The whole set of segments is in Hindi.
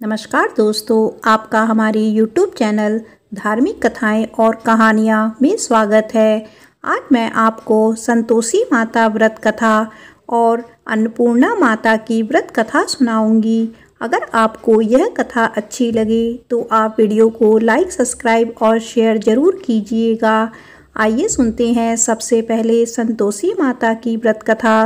नमस्कार दोस्तों, आपका हमारी YouTube चैनल धार्मिक कथाएं और कहानियां में स्वागत है। आज मैं आपको संतोषी माता व्रत कथा और अन्नपूर्णा माता की व्रत कथा सुनाऊंगी। अगर आपको यह कथा अच्छी लगे तो आप वीडियो को लाइक, सब्सक्राइब और शेयर ज़रूर कीजिएगा। आइए सुनते हैं सबसे पहले संतोषी माता की व्रत कथा।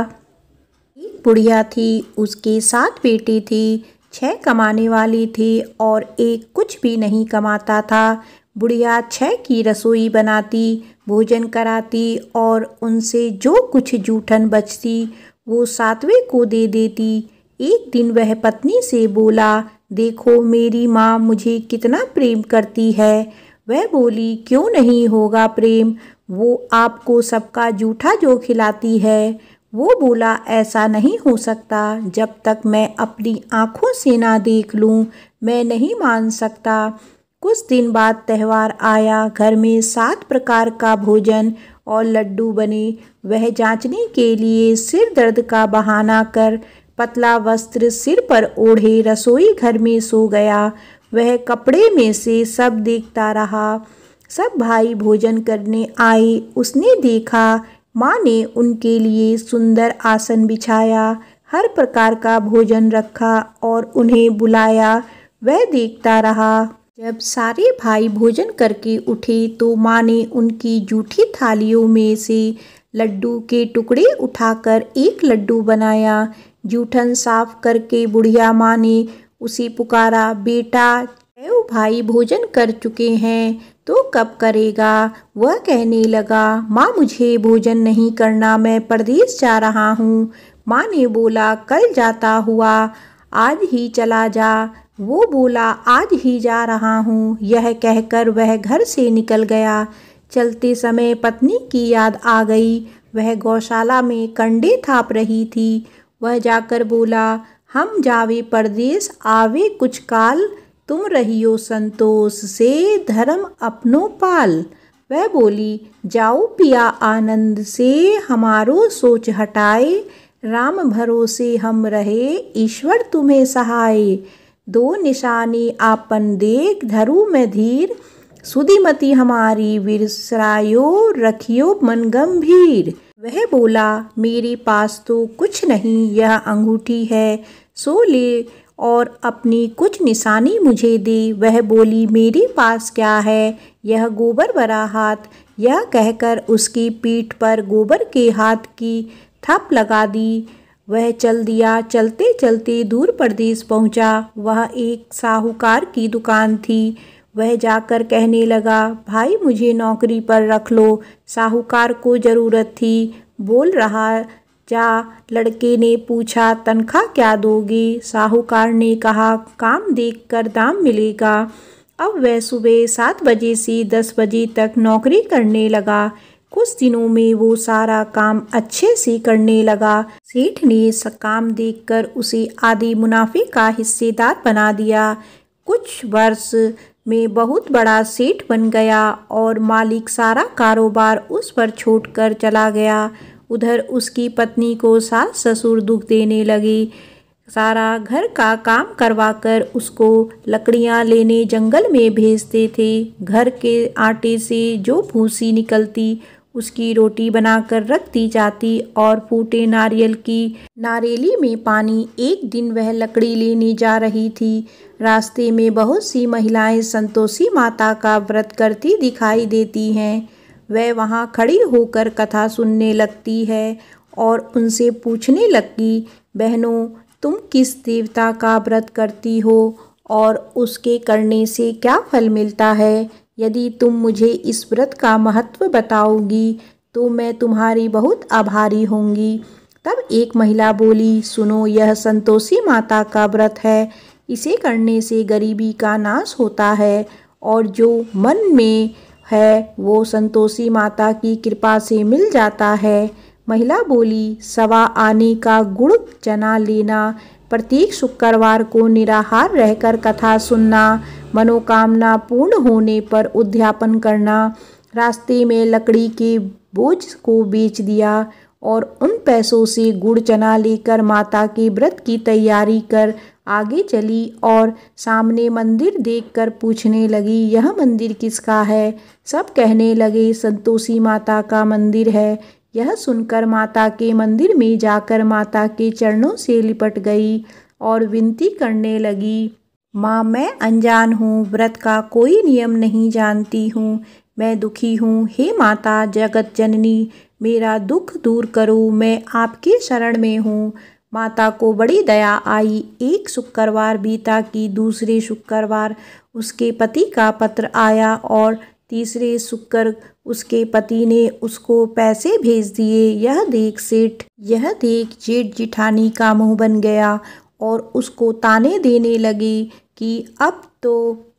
एक बुढ़िया थी, उसके 7 बेटे थे। 6 कमाने वाली थी और एक कुछ भी नहीं कमाता था। बुढ़िया 6 की रसोई बनाती, भोजन कराती और उनसे जो कुछ जूठन बचती वो 7वें को दे देती। एक दिन वह पत्नी से बोला, देखो मेरी माँ मुझे कितना प्रेम करती है। वह बोली, क्यों नहीं होगा प्रेम, वो आपको सबका जूठा जो खिलाती है। वो बोला, ऐसा नहीं हो सकता, जब तक मैं अपनी आँखों से ना देख लूँ मैं नहीं मान सकता। कुछ दिन बाद त्यौहार आया। घर में 7 प्रकार का भोजन और लड्डू बने। वह जांचने के लिए सिर दर्द का बहाना कर पतला वस्त्र सिर पर ओढ़े रसोई घर में सो गया। वह कपड़े में से सब देखता रहा। सब भाई भोजन करने आए। उसने देखा माँ ने उनके लिए सुंदर आसन बिछाया, हर प्रकार का भोजन रखा और उन्हें बुलाया। वह देखता रहा। जब सारे भाई भोजन करके उठे तो माँ ने उनकी जूठी थालियों में से लड्डू के टुकड़े उठाकर एक लड्डू बनाया। जूठन साफ करके बुढ़िया माँ ने उसे पुकारा, बेटा 6 भाई भोजन कर चुके हैं तो कब करेगा। वह कहने लगा, माँ मुझे भोजन नहीं करना, मैं परदेश जा रहा हूँ। माँ ने बोला, कल जाता हुआ आज ही चला जा। वो बोला, आज ही जा रहा हूँ। यह कहकर वह घर से निकल गया। चलते समय पत्नी की याद आ गई। वह गौशाला में कंडे थाप रही थी। वह जाकर बोला, हम जावे परदेश आवे कुछ काल, तुम रहियो संतोष से धर्म अपनो पाल। वह बोली, जाओ पिया आनंद से हमारो सोच हटाए, राम भरोसे हम रहे ईश्वर तुम्हें सहाय। 2 निशानी आपन देख धरु में धीर, सुधिमती हमारी विसरायो रखियो मन गंभीर। वह बोला, मेरे पास तो कुछ नहीं, यह अंगूठी है, सो ले और अपनी कुछ निशानी मुझे दे। वह बोली, मेरे पास क्या है, यह गोबर भरा हाथ। यह कहकर उसकी पीठ पर गोबर के हाथ की थप लगा दी। वह चल दिया। चलते चलते दूर प्रदेश पहुंचा। वह एक साहूकार की दुकान थी। वह जाकर कहने लगा, भाई मुझे नौकरी पर रख लो। साहूकार को ज़रूरत थी। बोल रहा, जा। लड़के ने पूछा, तनख्वाह क्या दोगे। साहूकार ने कहा, काम देखकर दाम मिलेगा। अब वह सुबह 7 बजे से 10 बजे तक नौकरी करने लगा। कुछ दिनों में वो सारा काम अच्छे से करने लगा। सेठ ने काम देखकर उसे आधे मुनाफे का हिस्सेदार बना दिया। कुछ वर्ष में बहुत बड़ा सेठ बन गया और मालिक सारा कारोबार उस पर छोड़कर चला गया। उधर उसकी पत्नी को सास ससुर दुख देने लगे। सारा घर का काम करवाकर उसको लकड़ियां लेने जंगल में भेजते थे। घर के आटे से जो भूसी निकलती उसकी रोटी बनाकर रख दी जाती और फूटे नारियल की नारेली में पानी। एक दिन वह लकड़ी लेने जा रही थी। रास्ते में बहुत सी महिलाएं संतोषी माता का व्रत करती दिखाई देती हैं। वह वहाँ खड़ी होकर कथा सुनने लगती है और उनसे पूछने लगती, बहनों तुम किस देवता का व्रत करती हो और उसके करने से क्या फल मिलता है। यदि तुम मुझे इस व्रत का महत्व बताओगी तो मैं तुम्हारी बहुत आभारी होंगी। तब एक महिला बोली, सुनो, यह संतोषी माता का व्रत है। इसे करने से गरीबी का नाश होता है और जो मन में है वो संतोषी माता की कृपा से मिल जाता है। महिला बोली, 1.25 आने का गुड़ चना लेना, प्रत्येक शुक्रवार को निराहार रहकर कथा सुनना, मनोकामना पूर्ण होने पर उद्यापन करना। रास्ते में लकड़ी के बोझ को बेच दिया और उन पैसों से गुड़ चना लेकर माता के व्रत की तैयारी कर आगे चली और सामने मंदिर देखकर पूछने लगी, यह मंदिर किसका है? सब कहने लगे, संतोषी माता का मंदिर है। यह सुनकर माता के मंदिर में जाकर माता के चरणों से लिपट गई और विनती करने लगी, माँ मैं अनजान हूँ, व्रत का कोई नियम नहीं जानती हूँ, मैं दुखी हूँ। हे माता जगत जननी, मेरा दुख दूर करो, मैं आपके शरण में हूँ। माता को बड़ी दया आई। एक शुक्रवार बीता कि दूसरे शुक्रवार उसके पति का पत्र आया और तीसरे शुक्र उसके पति ने उसको पैसे भेज दिए। यह देख जेठ जिठानी का मुंह बन गया और उसको ताने देने लगी कि अब तो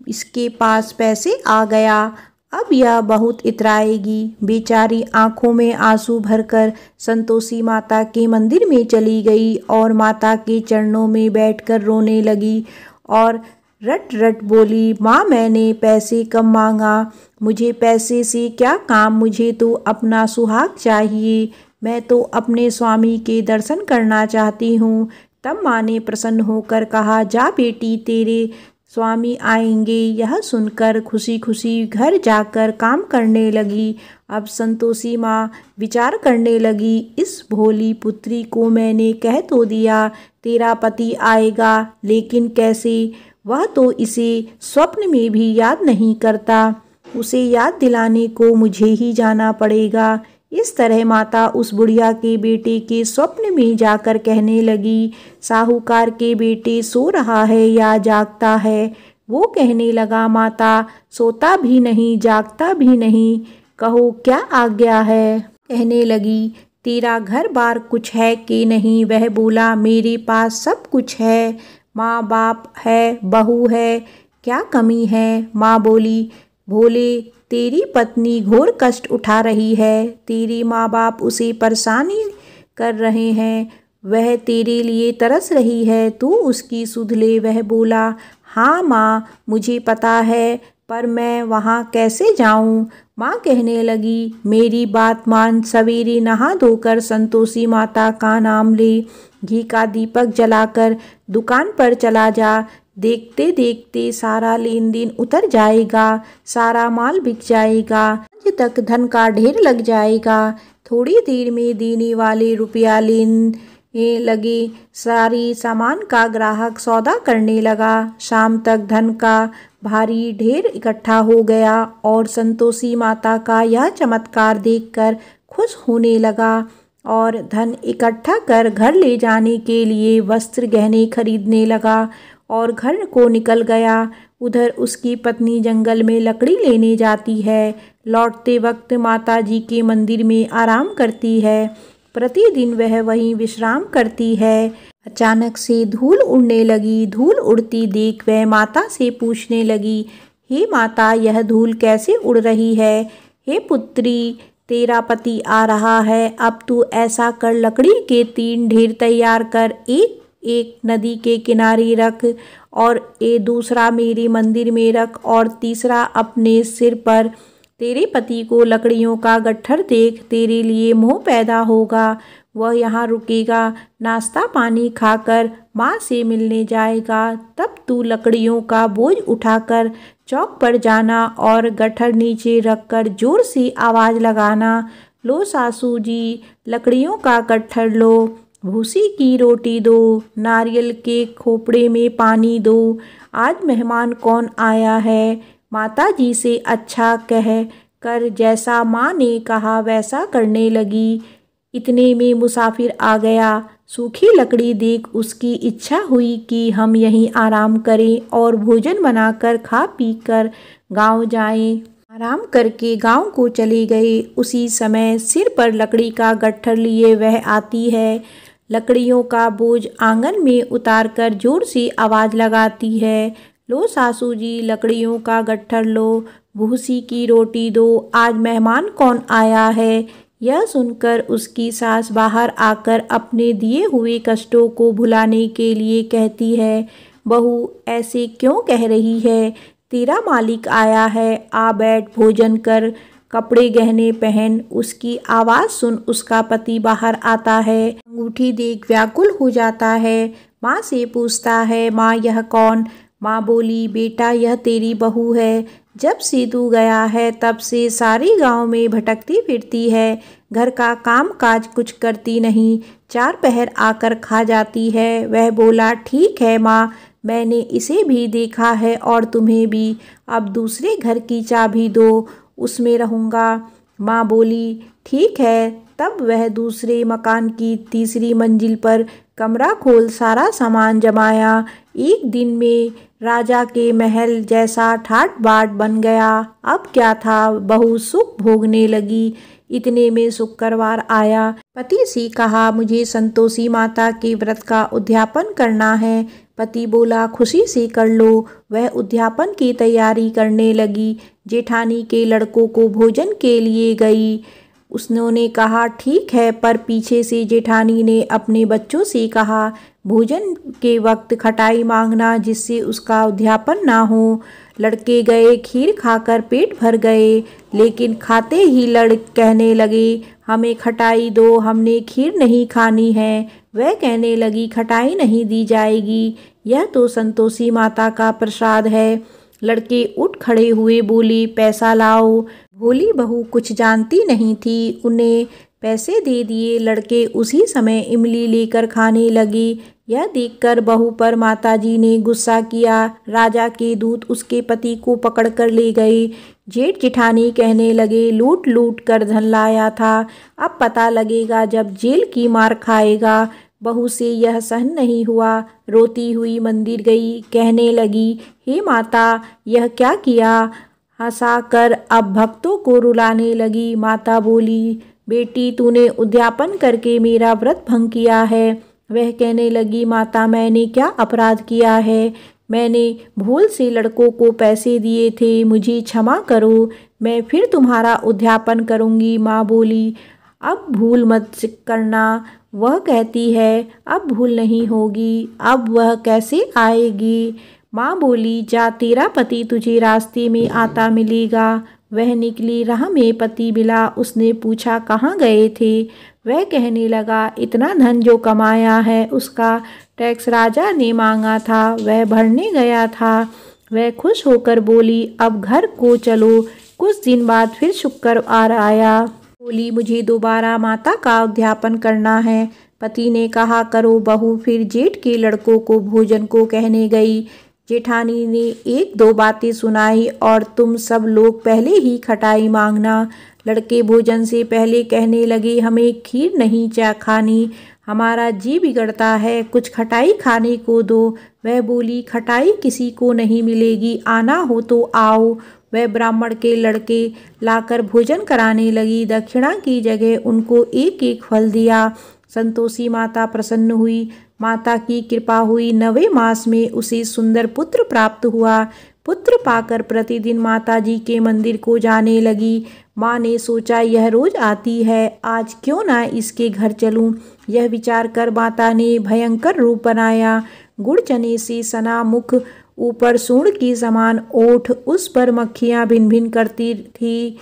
इसके पास पैसे आ गया, अब यह बहुत इतराएगी। बेचारी आंखों में आंसू भरकर संतोषी माता के मंदिर में चली गई और माता के चरणों में बैठकर रोने लगी और रट रट बोली, माँ मैंने पैसे कम मांगा, मुझे पैसे से क्या काम, मुझे तो अपना सुहाग चाहिए, मैं तो अपने स्वामी के दर्शन करना चाहती हूँ। तब माँ ने प्रसन्न होकर कहा, जा बेटी तेरे स्वामी आएंगे। यह सुनकर खुशी खुशी घर जाकर काम करने लगी। अब संतोषी माँ विचार करने लगी, इस भोली पुत्री को मैंने कह तो दिया तेरा पति आएगा, लेकिन कैसे? वह तो इसे स्वप्न में भी याद नहीं करता, उसे याद दिलाने को मुझे ही जाना पड़ेगा। इस तरह माता उस बुढ़िया के बेटे के स्वप्न में जाकर कहने लगी, साहूकार के बेटे सो रहा है या जागता है? वो कहने लगा, माता सोता भी नहीं जागता भी नहीं, कहो क्या आज्ञा है? कहने लगी, तेरा घर बार कुछ है कि नहीं? वह बोला, मेरे पास सब कुछ है, माँ बाप है, बहू है, क्या कमी है? माँ बोली, भोले तेरी पत्नी घोर कष्ट उठा रही है, तेरे माँ बाप उसे परेशानी कर रहे हैं, वह तेरे लिए तरस रही है, तू उसकी सुध ले। वह बोला, हाँ माँ मुझे पता है, पर मैं वहाँ कैसे जाऊँ? माँ कहने लगी, मेरी बात मान, सवेरे नहा धोकर संतोषी माता का नाम ले, घी का दीपक जलाकर दुकान पर चला जा, देखते देखते सारा लेन देन उतर जाएगा, सारा माल बिक जाएगा, आज तक धन का ढेर लग जाएगा। थोड़ी देर में देने वाले रुपया लेने लगे, सारी सामान का ग्राहक सौदा करने लगा। शाम तक धन का भारी ढेर इकट्ठा हो गया और संतोषी माता का यह चमत्कार देखकर खुश होने लगा और धन इकट्ठा कर घर ले जाने के लिए वस्त्र गहने खरीदने लगा और घर को निकल गया। उधर उसकी पत्नी जंगल में लकड़ी लेने जाती है, लौटते वक्त माता जी के मंदिर में आराम करती है। प्रतिदिन वह वहीं विश्राम करती है। अचानक से धूल उड़ने लगी। धूल उड़ती देख वह माता से पूछने लगी, हे माता यह धूल कैसे उड़ रही है? हे पुत्री तेरा पति आ रहा है, अब तू ऐसा कर, लकड़ी के 3 ढेर तैयार कर, एक नदी के किनारे रख और दूसरा मेरे मंदिर में रख और तीसरा अपने सिर पर। तेरे पति को लकड़ियों का गट्ठर देख तेरे लिए मोह पैदा होगा, वह यहाँ रुकेगा, नाश्ता पानी खाकर माँ से मिलने जाएगा, तब तू लकड़ियों का बोझ उठाकर चौक पर जाना और गट्ठर नीचे रखकर जोर से आवाज़ लगाना, लो सासू जी लकड़ियों का गट्ठर लो, भूसी की रोटी दो, नारियल के खोपड़े में पानी दो, आज मेहमान कौन आया है? माता जी से अच्छा कह कर जैसा माँ ने कहा वैसा करने लगी। इतने में मुसाफिर आ गया। सूखी लकड़ी देख उसकी इच्छा हुई कि हम यहीं आराम करें और भोजन बनाकर खा पी कर गाँव जाएं। आराम करके गांव को चले गए। उसी समय सिर पर लकड़ी का गट्ठर लिए वह आती है, लकड़ियों का बोझ आंगन में उतारकर जोर से आवाज़ लगाती है, लो सासू जी लकड़ियों का गट्ठर लो, भूसी की रोटी दो, आज मेहमान कौन आया है? यह सुनकर उसकी सास बाहर आकर अपने दिए हुए कष्टों को भुलाने के लिए कहती है, बहू ऐसे क्यों कह रही है? तेरा मालिक आया है, आ बैठ भोजन कर, कपड़े गहने पहन। उसकी आवाज़ सुन उसका पति बाहर आता है, अंगूठी देख व्याकुल हो जाता है, माँ से पूछता है, माँ यह कौन? माँ बोली, बेटा यह तेरी बहू है। जब से तू गया है तब से सारी गांव में भटकती फिरती है, घर का काम काज कुछ करती नहीं, 4 पहर आकर खा जाती है। वह बोला, ठीक है माँ, मैंने इसे भी देखा है और तुम्हें भी। अब दूसरे घर की चाबी दो, उसमें रहूँगा। माँ बोली, ठीक है। तब वह दूसरे मकान की तीसरी मंजिल पर कमरा खोल सारा सामान जमाया। एक दिन में राजा के महल जैसा ठाट बाट बन गया। अब क्या था, बहू सुख भोगने लगी। इतने में शुक्रवार आया। पति से कहा, मुझे संतोषी माता के व्रत का उद्यापन करना है। पति बोला, खुशी से कर लो। वह उद्यापन की तैयारी करने लगी। जेठानी के लड़कों को भोजन के लिए गई। उसने कहा, ठीक है, पर पीछे से जेठानी ने अपने बच्चों से कहा, भोजन के वक्त खटाई मांगना, जिससे उसका उद्यापन ना हो। लड़के गए, खीर खाकर पेट भर गए, लेकिन खाते ही कहने लगे, हमें खटाई दो, हमने खीर नहीं खानी है। वह कहने लगी, खटाई नहीं दी जाएगी, यह तो संतोषी माता का प्रसाद है। लड़के उठ खड़े हुए, बोली, पैसा लाओ। भोली बहू कुछ जानती नहीं थी, उन्हें पैसे दे दिए। लड़के उसी समय इमली लेकर खाने लगे। यह देखकर बहू पर माताजी ने गुस्सा किया। राजा के दूत उसके पति को पकड़ कर ले गए। जेठ जेठानी कहने लगे, लूट लूट कर धन लाया था, अब पता लगेगा जब जेल की मार खाएगा। बहू से यह सहन नहीं हुआ, रोती हुई मंदिर गई, कहने लगी, हे माता, यह क्या किया? हंसाकर अब भक्तों को रुलाने लगी। माता बोली, बेटी, तूने उद्यापन करके मेरा व्रत भंग किया है। वह कहने लगी, माता, मैंने क्या अपराध किया है? मैंने भूल से लड़कों को पैसे दिए थे, मुझे क्षमा करो, मैं फिर तुम्हारा उद्यापन करूँगी। माँ बोली, अब भूल मत करना। वह कहती है, अब भूल नहीं होगी, अब वह कैसे आएगी? माँ बोली, जा, तेरा पति तुझे रास्ते में आता मिलेगा। वह निकली, राह में पति मिला। उसने पूछा, कहाँ गए थे? वह कहने लगा, इतना धन जो कमाया है उसका टैक्स राजा ने मांगा था, वह भरने गया था। वह खुश होकर बोली, अब घर को चलो। कुछ दिन बाद फिर शुक्रवार आया। बोली, मुझे दोबारा माता का उद्यापन करना है। पति ने कहा, करो बहू। फिर जेठ के लड़कों को भोजन को कहने गई। जेठानी ने 1-2 बातें सुनाई, और तुम सब लोग पहले ही खटाई मांगना। लड़के भोजन से पहले कहने लगे, हमें खीर नहीं खानी, हमारा जी बिगड़ता है, कुछ खटाई खाने को दो। वह बोली, खटाई किसी को नहीं मिलेगी, आना हो तो आओ। वह ब्राह्मण के लड़के लाकर भोजन कराने लगी। दक्षिणा की जगह उनको 1-1 फल दिया। संतोषी माता प्रसन्न हुई। माता की कृपा हुई। 9वें मास में उसे सुंदर पुत्र प्राप्त हुआ। पुत्र पाकर प्रतिदिन माता जी के मंदिर को जाने लगी। माँ ने सोचा, यह रोज आती है, आज क्यों ना इसके घर चलूं। यह विचार कर माता ने भयंकर रूप बनाया। गुड़ चने से सना मुख, ऊपर सूंड की समान ओठ, उस पर मक्खियाँ भिन भिन करती थी।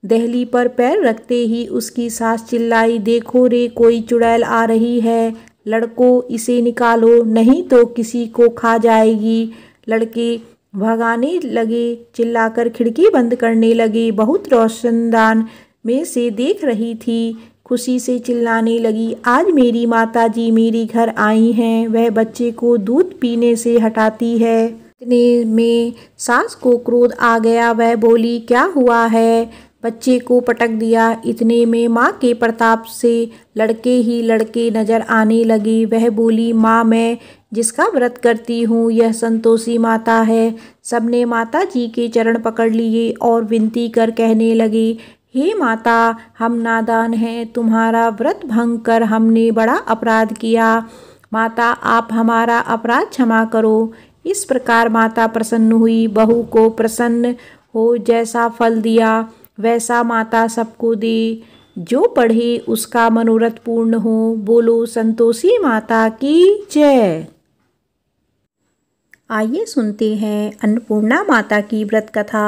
दहली पर पैर रखते ही उसकी सास चिल्लाई, देखो रे, कोई चुड़ैल आ रही है, लड़कों इसे निकालो, नहीं तो किसी को खा जाएगी। लड़के भगाने लगे, चिल्लाकर खिड़की बंद करने लगे। बहुत रोशनदान में से देख रही थी, खुशी से चिल्लाने लगी, आज मेरी माता जी मेरे घर आई हैं। वह बच्चे को दूध पीने से हटाती है। इतने में सास को क्रोध आ गया। वह बोली, क्या हुआ है? बच्चे को पटक दिया। इतने में माँ के प्रताप से लड़के ही लड़के नजर आने लगे। वह बोली, माँ, मैं जिसका व्रत करती हूँ यह संतोषी माता है। सबने माता जी के चरण पकड़ लिए और विनती कर कहने लगे, हे माता, हम नादान हैं, तुम्हारा व्रत भंग कर हमने बड़ा अपराध किया। माता, आप हमारा अपराध क्षमा करो। इस प्रकार माता प्रसन्न हुई। बहू को प्रसन्न हो जैसा फल दिया वैसा माता सबको दे। जो पढ़े उसका मनोरथ पूर्ण हो। बोलो संतोषी माता की जय। आइए सुनते हैं अन्नपूर्णा माता की व्रत कथा।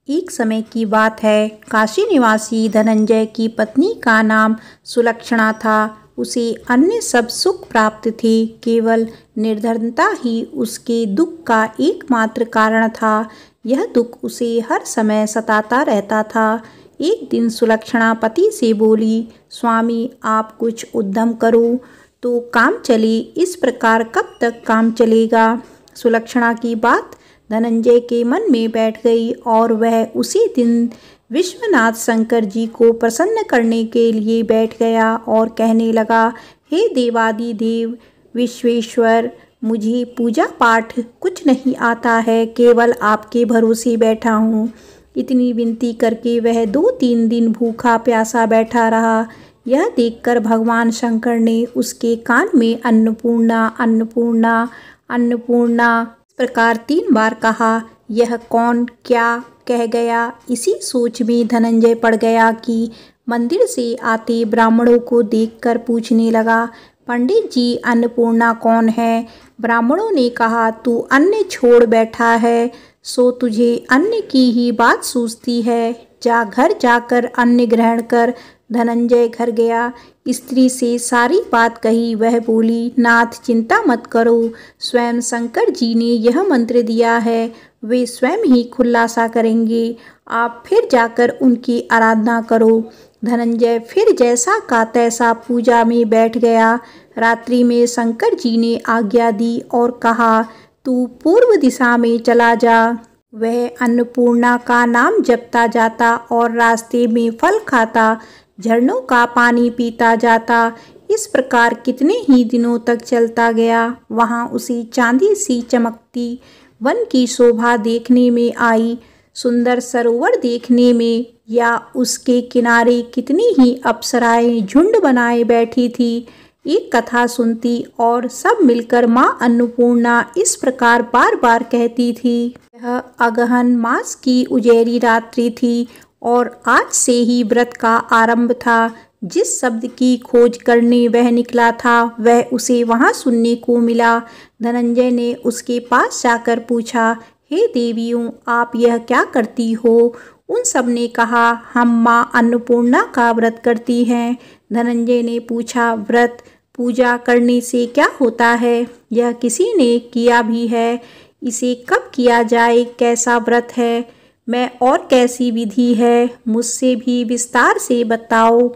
एक समय की बात है, काशी निवासी धनंजय की पत्नी का नाम सुलक्षणा था। उसे अन्य सब सुख प्राप्त थे, केवल निर्धनता ही उसके दुख का एकमात्र कारण था। यह दुख उसे हर समय सताता रहता था। एक दिन सुलक्षणा पति से बोली, स्वामी आप कुछ उद्यम करो तो काम चले, इस प्रकार कब तक काम चलेगा। सुलक्षणा की बात धनंजय के मन में बैठ गई और वह उसी दिन विश्वनाथ शंकर जी को प्रसन्न करने के लिए बैठ गया और कहने लगा, हे देवादिदेव विश्वेश्वर, मुझे पूजा पाठ कुछ नहीं आता है, केवल आपके भरोसे बैठा हूँ। इतनी विनती करके वह 2-3 दिन भूखा प्यासा बैठा रहा। यह देखकर भगवान शंकर ने उसके कान में अन्नपूर्णा अन्नपूर्णा अन्नपूर्णा इस प्रकार 3 बार कहा। यह कौन क्या कह गया, इसी सोच में धनंजय पड़ गया कि मंदिर से आते ब्राह्मणों को देखकर पूछने लगा, पंडित जी अन्नपूर्णा कौन है। ब्राह्मणों ने कहा, तू अन्न छोड़ बैठा है, सो तुझे अन्न की ही बात सूझती है, जा घर जाकर अन्न ग्रहण कर। धनंजय घर गया, स्त्री से सारी बात कही। वह बोली, नाथ चिंता मत करो, स्वयं शंकर जी ने यह मंत्र दिया है, वे स्वयं ही खुलासा करेंगे, आप फिर जाकर उनकी आराधना करो। धनंजय फिर जैसा का तैसा पूजा में बैठ गया। रात्रि में शंकर जी ने आज्ञा दी और कहा, तू पूर्व दिशा में चला जा। वह अन्नपूर्णा का नाम जपता जाता और रास्ते में फल खाता, झरनों का पानी पीता जाता। इस प्रकार कितने ही दिनों तक चलता गया। वहाँ उसी चांदी सी चमकती वन की शोभा देखने में आई, सुंदर सरोवर देखने में, या उसके किनारे कितनी ही अप्सराएं झुंड बनाए बैठी थी। एक कथा सुनती और सब मिलकर माँ अन्नपूर्णा इस प्रकार बार बार कहती थी। यह अगहन मास की उजेरी रात्रि थी और आज से ही व्रत का आरंभ था। जिस शब्द की खोज करने वह निकला था, वह उसे वहाँ सुनने को मिला। धनंजय ने उसके पास जाकर पूछा, हे देवियों, आप यह क्या करती हो। उन सब ने कहा, हम माँ अन्नपूर्णा का व्रत करती हैं। धनंजय ने पूछा, व्रत पूजा करने से क्या होता है, यह किसी ने किया भी है, इसे कब किया जाए, कैसा व्रत है, मैं और कैसी विधि है, मुझसे भी विस्तार से बताओ।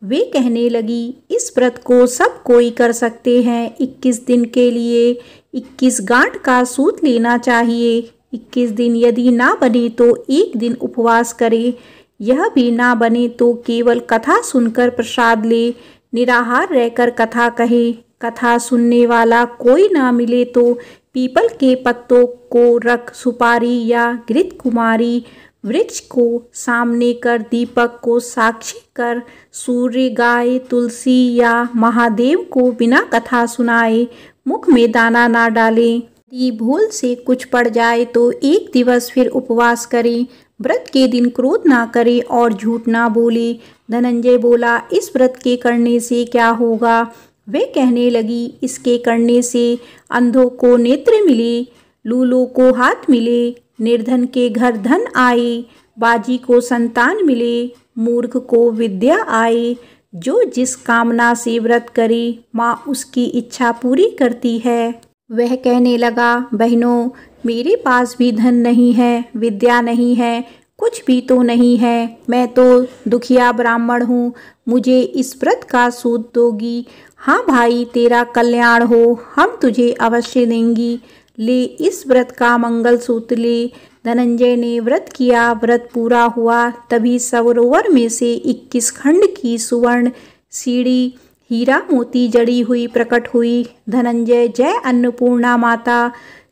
वे कहने लगी, इस व्रत को सब कोई कर सकते हैं। 21 दिन के लिए 21 गांठ का सूत लेना चाहिए। 21 दिन यदि ना बने तो एक दिन उपवास करे, यह भी ना बने तो केवल कथा सुनकर प्रसाद ले, निराहार रहकर कथा कहे। कथा सुनने वाला कोई ना मिले तो पीपल के पत्तों को रख, सुपारी या घृत कुमारी वृक्ष को सामने कर, दीपक को साक्षी कर, सूर्य, गाय, तुलसी या महादेव को बिना कथा सुनाए मुख में दाना ना डालें। यदि भूल से कुछ पड़ जाए तो 1 दिवस फिर उपवास करें। व्रत के दिन क्रोध ना करे और झूठ ना बोले। धनंजय बोला, इस व्रत के करने से क्या होगा। वे कहने लगी, इसके करने से अंधों को नेत्र मिले, लूलों को हाथ मिले, निर्धन के घर धन आए, बाजी को संतान मिले, मूर्ख को विद्या आए। जो जिस कामना से व्रत करे, माँ उसकी इच्छा पूरी करती है। वह कहने लगा, बहनों, मेरे पास भी धन नहीं है, विद्या नहीं है, कुछ भी तो नहीं है, मैं तो दुखिया ब्राह्मण हूँ, मुझे इस व्रत का सूत दोगी। हाँ भाई, तेरा कल्याण हो, हम तुझे अवश्य देंगी, ले इस व्रत का मंगल सूत्र ले। धनंजय ने व्रत किया, व्रत पूरा हुआ, तभी सरोवर में से 21 खंड की सुवर्ण सीढ़ी हीरा मोती जड़ी हुई प्रकट हुई। धनंजय जय अन्नपूर्णा माता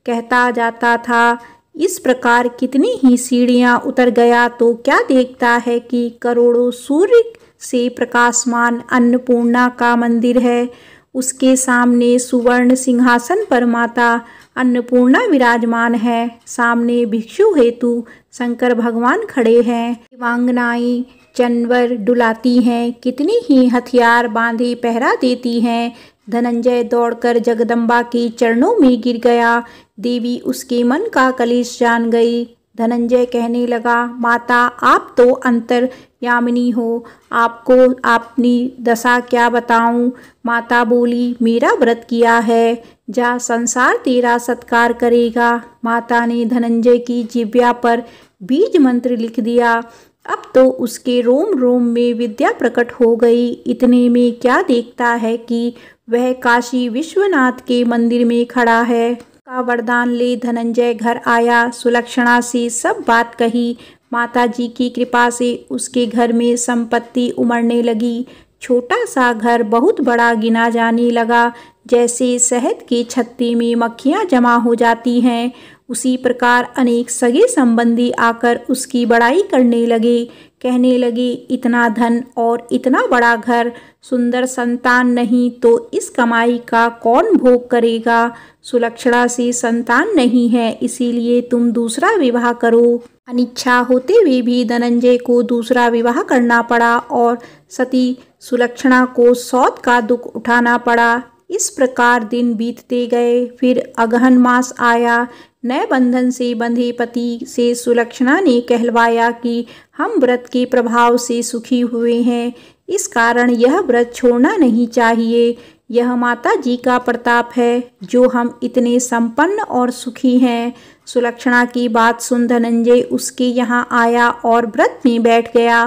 कहता जाता था। इस प्रकार कितनी ही सीढ़ियां उतर गया तो क्या देखता है कि करोड़ों सूर्य से प्रकाशमान अन्नपूर्णा का मंदिर है। उसके सामने सुवर्ण सिंहासन पर माता अन्नपूर्णा विराजमान है। सामने भिक्षु हेतु शंकर भगवान खड़े हैं। दिव्यांगनाएं चंवर डुलाती हैं, कितनी ही हथियार बांधे पहरा देती हैं। धनंजय दौड़कर जगदम्बा के चरणों में गिर गया। देवी उसके मन का कलेश जान गई। धनंजय कहने लगा, माता, आप तो अंतर यामिनी हो, आपको अपनी दशा क्या बताऊं। माता बोली, मेरा व्रत किया है, जा संसार तेरा सत्कार करेगा। माता ने धनंजय की जिह्वा पर बीज मंत्र लिख दिया। अब तो उसके रोम रोम में विद्या प्रकट हो गई। इतने में क्या देखता है कि वह काशी विश्वनाथ के मंदिर में खड़ा है। का वरदान ले धनंजय घर आया, सुलक्षणा से सब बात कही। माताजी की कृपा से उसके घर में संपत्ति उमड़ने लगी। छोटा सा घर बहुत बड़ा गिना जाने लगा। जैसे शहद के छत्ते में मक्खियाँ जमा हो जाती हैं, उसी प्रकार अनेक सगे संबंधी आकर उसकी बड़ाई करने लगे। कहने लगे, इतना धन और इतना बड़ा घर, सुंदर संतान नहीं तो इस कमाई का कौन भोग करेगा। सुलक्षणा से संतान नहीं है, इसीलिए तुम दूसरा विवाह करो। अनिच्छा होते हुए भी धनंजय को दूसरा विवाह करना पड़ा और सती सुलक्षणा को सौत का दुख उठाना पड़ा। इस प्रकार दिन बीतते गए। फिर अगहन मास आया। नए बंधन से बंधे पति से सुलक्षणा ने कहलवाया कि हम व्रत के प्रभाव से सुखी हुए हैं, इस कारण यह व्रत छोड़ना नहीं चाहिए। यह माता जी का प्रताप है जो हम इतने संपन्न और सुखी हैं। सुलक्षणा की बात सुन धनंजय उसके यहाँ आया और व्रत में बैठ गया।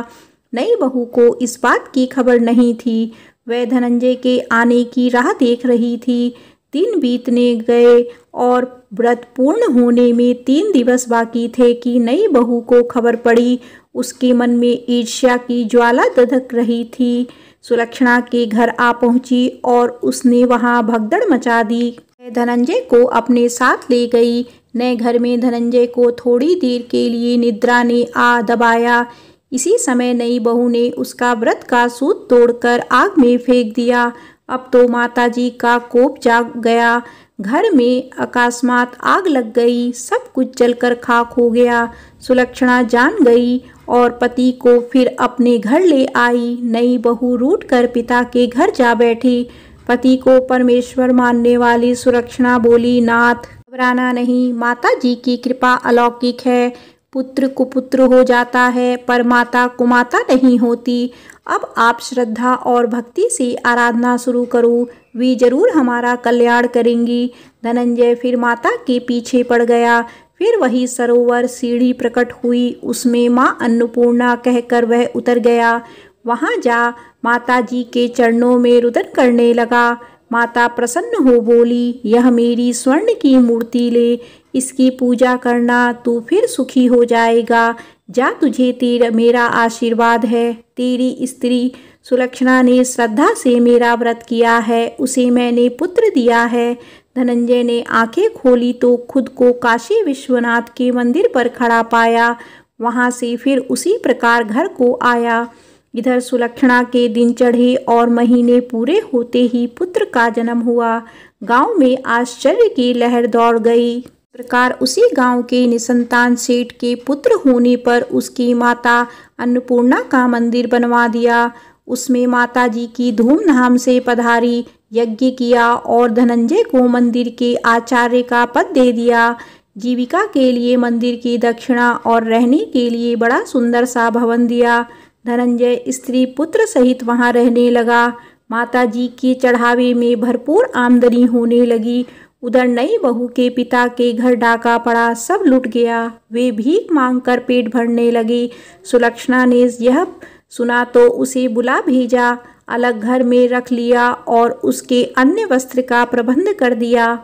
नई बहू को इस बात की खबर नहीं थी। वह धनंजय के आने की राह देख रही थी। दिन बीतने गए और व्रत पूर्ण होने में 3 दिवस बाकी थे कि नई बहू को खबर पड़ी। उसके मन में ईर्ष्या की ज्वाला दधक रही थी। सुलक्षणा के घर आ पहुंची और उसने वहां भगदड़ मचा दी। धनंजय को अपने साथ ले गई। नए घर में धनंजय को थोड़ी देर के लिए निद्रा ने आ दबाया। इसी समय नई बहू ने उसका व्रत का सूत तोड़कर आग में फेंक दिया। अब तो माताजी का कोप जाग गया। घर में अकस्मात आग लग गई। सब कुछ जलकर खाक हो गया। सुलक्षणा जान गई और पति को फिर अपने घर ले आई। नई बहू रूठकर पिता के घर जा बैठी। पति को परमेश्वर मानने वाली सुलक्षणा बोली, नाथ घबराना नहीं, माता जी की कृपा अलौकिक है। पुत्र कुपुत्र हो जाता है पर माता कुमाता नहीं होती। अब आप श्रद्धा और भक्ति से आराधना शुरू करो, वे जरूर हमारा कल्याण करेंगी। धनंजय फिर माता के पीछे पड़ गया। फिर वही सरोवर सीढ़ी प्रकट हुई, उसमें माँ अन्नपूर्णा कहकर वह उतर गया। वहां जा माता जी के चरणों में रुदन करने लगा। माता प्रसन्न हो बोली, यह मेरी स्वर्ण की मूर्ति ले, इसकी पूजा करना, तू फिर सुखी हो जाएगा। जा, तुझे मेरा आशीर्वाद है। तेरी स्त्री सुलक्षणा ने श्रद्धा से मेरा व्रत किया है, उसे मैंने पुत्र दिया है। धनंजय ने आंखें खोली तो खुद को काशी विश्वनाथ के मंदिर पर खड़ा पाया। वहां से फिर उसी प्रकार घर को आया। इधर सुलक्षणा के दिन चढ़े और महीने पूरे होते ही पुत्र का जन्म हुआ। गांव में आश्चर्य की लहर दौड़ गई। प्रकार उसी गांव के निसंतान सेठ के पुत्र होने पर उसकी माता अन्नपूर्णा का मंदिर बनवा दिया। उसमें माता जी की धूमधाम से पधारी, यज्ञ किया और धनंजय को मंदिर के आचार्य का पद दे दिया। जीविका के लिए मंदिर की दक्षिणा और रहने के लिए बड़ा सुंदर सा भवन दिया। धनंजय स्त्री पुत्र सहित वहां रहने लगा। माता जी के चढ़ावे में भरपूर आमदनी होने लगी। उधर नई बहू के पिता के घर डाका पड़ा, सब लुट गया। वे भीख मांगकर पेट भरने लगे। सुलक्षणा ने यह सुना तो उसे बुला भेजा, अलग घर में रख लिया और उसके अन्य वस्त्र का प्रबंध कर दिया।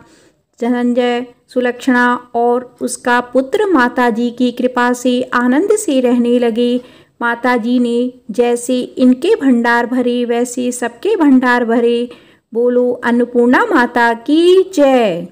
धनंजय, सुलक्षणा और उसका पुत्र माताजी की कृपा से आनंद से रहने लगे। माताजी ने जैसे इनके भंडार भरे वैसे सबके भंडार भरे। बोलो अन्नपूर्णा माता की जय।